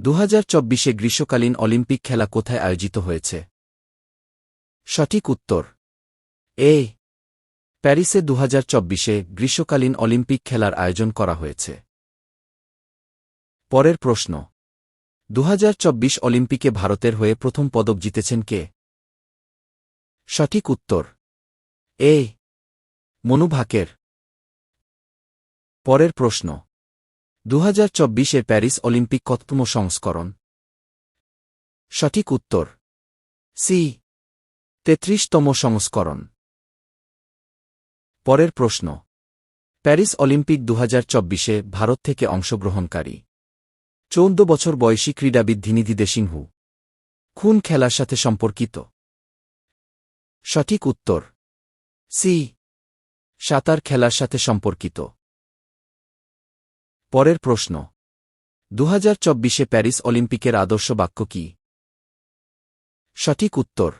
2024 গ্রীষ্মকালীন অলিম্পিক খেলা কোথায় আয়োজিত হয়েছে? সঠিক উত্তর এ। প্যারিসে 2024 গ্রীষ্মকালীন অলিম্পিক খেলার আয়োজন করা হয়েছে। পরের প্রশ্ন, 2024 অলিম্পিকে ভারতের হয়ে প্রথম পদক জিতেছেন কে? সঠিক উত্তর এ। মনু ভাকের। পরের প্রশ্ন, 2024 প্যারিস অলিম্পিক কততম সংস্করণ? সঠিক উত্তর সি। 33তম সংস্করণ। পরের প্রশ্ন, প্যারিস অলিম্পিক 2024 ভারত থেকে অংশগ্রহণকারী 14 বছর বয়সী ক্রীড়াবিদ ধিনিধি দেশিংহু কোন খেলার সাথে সম্পর্কিত? সঠিক উত্তর সি। সাঁতার খেলার সাথে সম্পর্কিত। পরের প্রশ্ন, 2024 প্যারিস অলিম্পিকের আদর্শ বাক্য কি? সঠিক উত্তর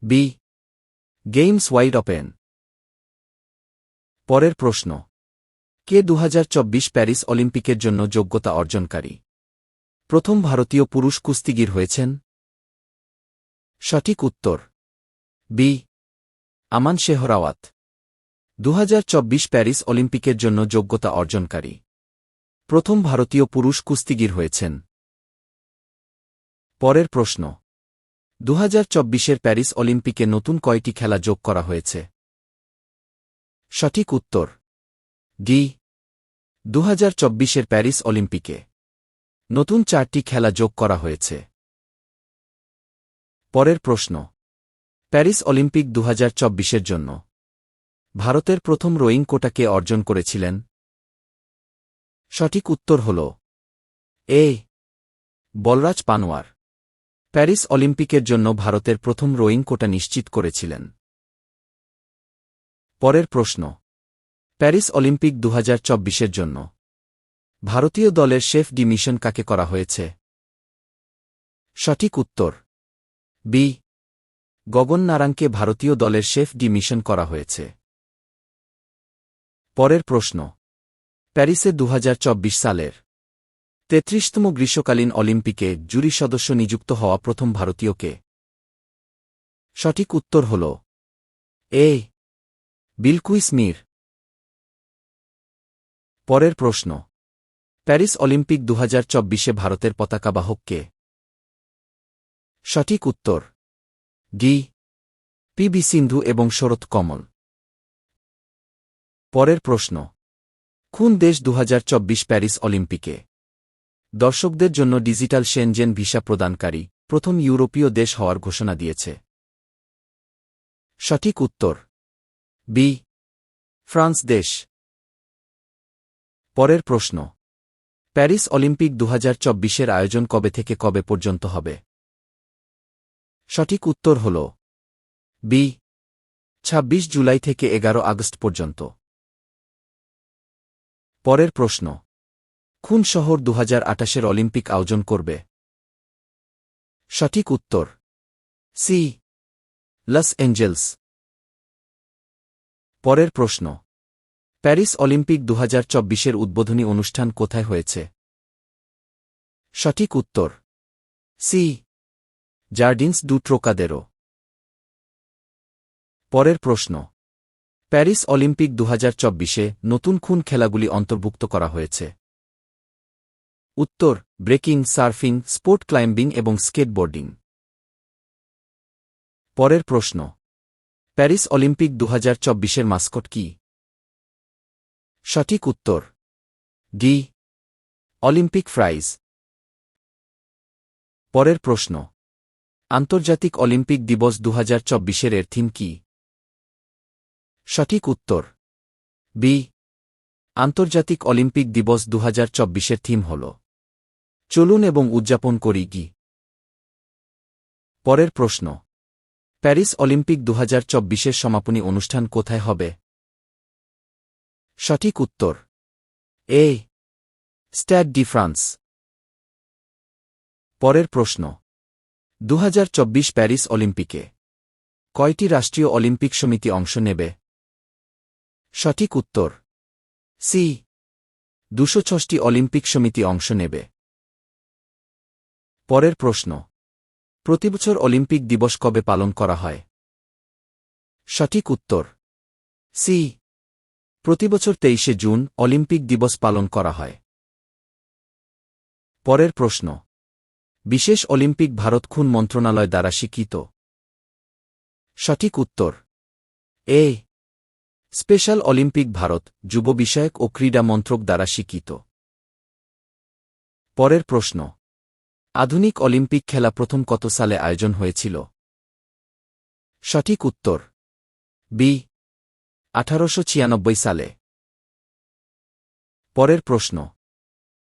বি। Games wide open. পরের প্রশ্ন, কে 2024 প্যারিস অলিম্পিকের জন্য যোগ্যতা অর্জনকারী প্রথম ভারতীয় পুরুষ কুস্তিগীর হয়েছেন? সঠিক উত্তর বি। আমান শেহরাওয়াত। 2024 প্যারিস অলিম্পিকের জন্য যোগ্যতা অর্জনকারী প্রথম ভারতীয় পুরুষ কুস্তিগীর হয়েছেন। পরের প্রশ্ন, 2024 প্যারিস অলিম্পিকে নতুন কয়টি খেলা যোগ করা হয়েছে? সঠিক উত্তর ডি। 2024 প্যারিস অলিম্পিকে নতুন 4টি খেলা যোগ করা হয়েছে। পরের প্রশ্ন, প্যারিস অলিম্পিক 2024 জন্য ভারতের প্রথম রোয়িং কোটা কে অর্জন করেছিলেন? সঠিক উত্তর হল এ। বলরাজ পানওয়ার। প্যারিস অলিম্পিকের জন্য ভারতের প্রথম রোয়িং কোটা নিশ্চিত করেছিলেন। পরের প্রশ্ন, প্যারিস অলিম্পিক 2024 জন্য ভারতীয় দলের শেফ ডি মিশন কাকে করা হয়েছে? সঠিক উত্তর বি। গগন নারাঙ্গকে ভারতীয় দলের শেফ ডি মিশন করা হয়েছে। পরের প্রশ্ন, প্যারিসে 2024 সালের 33তম গ্রীষ্মকালীন অলিম্পিকে জুরি সদস্য নিযুক্ত হওয়া প্রথম ভারতীয় কে? সঠিক উত্তর হল এ। বিলকুইস মির। পরের প্রশ্ন, প্যারিস অলিম্পিক 2024 ভারতের পতাকাবাহক কে? সঠিক উত্তর ডি। পি.ভি. সিন্ধু এবং শরৎ কমল। পরের প্রশ্ন, কোন দেশ 2024 প্যারিস অলিম্পিকে দর্শকদের জন্য ডিজিটাল শেনজেন ভিসা প্রদানকারী প্রথম ইউরোপীয় দেশ হওয়ার ঘোষণা দিয়েছে? সঠিক উত্তর বি। ফ্রান্স দেশ। পরের প্রশ্ন, প্যারিস অলিম্পিক 2024 আয়োজন কবে থেকে কবে পর্যন্ত হবে? সঠিক উত্তর হল বি। 26 জুলাই থেকে 11 আগস্ট পর্যন্ত। পরের প্রশ্ন, কোন শহর 2028 অলিম্পিক আয়োজন করবে? সঠিক উত্তর সি। Los Angeles. পরের প্রশ্ন, প্যারিস অলিম্পিক 2024 উদ্বোধনী অনুষ্ঠান কোথায় হয়েছে? সঠিক উত্তর সি। জার্ডিনস ডু ট্রোকাদেরো। পরের প্রশ্ন, প্যারিস অলিম্পিক 2024 নতুন কোন খেলাগুলি অন্তর্ভুক্ত করা হয়েছে? উত্তর ব্রেকিং, সার্ফিং, স্পোর্ট ক্লাইম্বিং এবং স্কেটবোর্ডিং। পরের প্রশ্ন, প্যারিস অলিম্পিক 2024 মাস্কট কি? সঠিক উত্তর ডি। অলিম্পিক ফ্রাইজ। পরের প্রশ্ন, আন্তর্জাতিক অলিম্পিক দিবস 2024 এর থিম কি? সঠিক উত্তর বি। আন্তর্জাতিক অলিম্পিক দিবস 2024 থিম হল চলুন এবং উদযাপন করি গি। পরের প্রশ্ন, প্যারিস অলিম্পিক 2024 সমাপনী অনুষ্ঠান কোথায় হবে? সঠিক উত্তর এ। স্ট্যাড ডি ফ্রান্স। পরের প্রশ্ন, 2024 প্যারিস অলিম্পিকে কয়টি রাষ্ট্রীয় অলিম্পিক সমিতি অংশ নেবে? সঠিক উত্তর সি। 206টি অলিম্পিক সমিতি অংশ নেবে। পরের প্রশ্ন, প্রতিবছর অলিম্পিক দিবস কবে পালন করা হয়? সঠিক উত্তর সি, প্রতিবছর 23শে জুন অলিম্পিক দিবস পালন করা হয়। পরের প্রশ্ন, বিশেষ অলিম্পিক ভারত খুন মন্ত্রণালয় দ্বারা স্বীকৃত। সঠিক উত্তর এ, স্পেশাল অলিম্পিক ভারত যুব বিষয়ক ও ক্রীড়া মন্ত্রক দ্বারা স্বীকৃত। পরের প্রশ্ন, আধুনিক অলিম্পিক খেলা প্রথম কত সালে আয়োজন হয়েছিল? সঠিক উত্তর বি, 1896 সালে। পরের প্রশ্ন,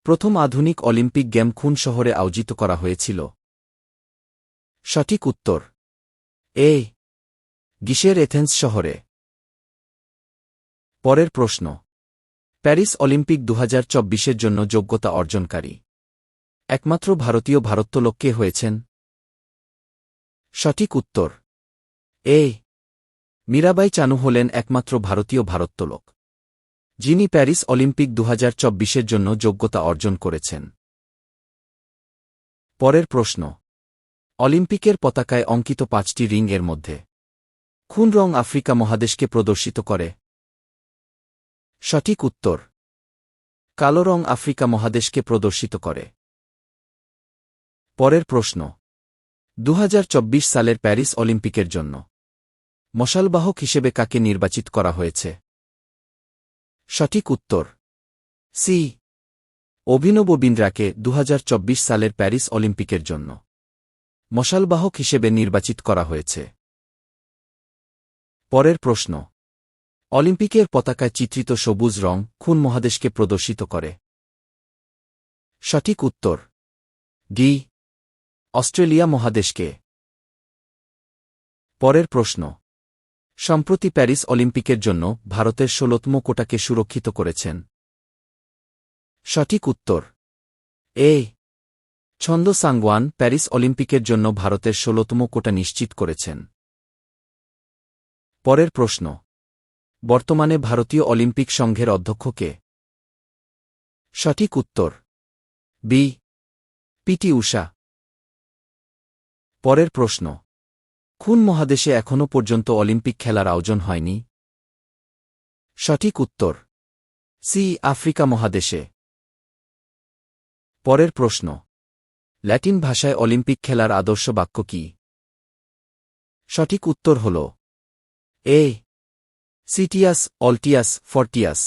প্রথম আধুনিক অলিম্পিক গেম কোন শহরে আয়োজিত করা হয়েছিল? সঠিক উত্তর এ, গ্রিসের এথেন্স শহরে। পরের প্রশ্ন, প্যারিস অলিম্পিক 2024-এর জন্য যোগ্যতা অর্জনকারী একমাত্র ভারতীয় ভারোত্তোলক কে হয়েছেন? সঠিক উত্তর এ, মীরাবাই চানু হলেন একমাত্র ভারতীয় ভারোত্তোলক যিনি প্যারিস অলিম্পিক 2024-এর জন্য যোগ্যতা অর্জন করেছেন। পরের প্রশ্ন, অলিম্পিকের পতাকায় অঙ্কিত 5টি রিং এর মধ্যে কোন রং আফ্রিকা মহাদেশকে প্রদর্শিত করে? সঠিক উত্তর কালো রং আফ্রিকা মহাদেশকে প্রদর্শিত করে। পরের প্রশ্ন, 2024 সালের প্যারিস অলিম্পিকের জন্য মশালবাহক হিসেবে কাকে নির্বাচিত করা হয়েছে? সঠিক উত্তর সি, অভিনব বিন্দ্রাকে 2024 সালের প্যারিস অলিম্পিকের জন্য মশালবাহক হিসেবে নির্বাচিত করা হয়েছে। পরের প্রশ্ন, অলিম্পিকের পতাকায় চিত্রিত সবুজ রং কোন মহাদেশকে প্রদর্শিত করে? সঠিক উত্তর ডি, অস্ট্রেলিয়া মহাদেশকে। পরের প্রশ্ন, সম্প্রতি প্যারিস অলিম্পিকের জন্য ভারতের 16তম কোটাকে সুরক্ষিত করেছেন? সঠিক উত্তর এ, ছন্দ সাংওয়ান প্যারিস অলিম্পিকের জন্য ভারতের 16তম কোটা নিশ্চিত করেছেন। পরের প্রশ্ন, বর্তমানে ভারতীয় অলিম্পিক সংঘের অধ্যক্ষ কে? সঠিক উত্তর বি, পিটি ঊষা। পরের প্রশ্ন, কোন মহাদেশে এখনও পর্যন্ত অলিম্পিক খেলার আয়োজন হয়নি? সঠিক উত্তর সি, আফ্রিকা মহাদেশে। পরের প্রশ্ন, ল্যাটিন ভাষায় অলিম্পিক খেলার আদর্শ বাক্য কি? সঠিক উত্তর হল এ, সিটিয়াস, অলটিয়াস, ফর্টিয়াস।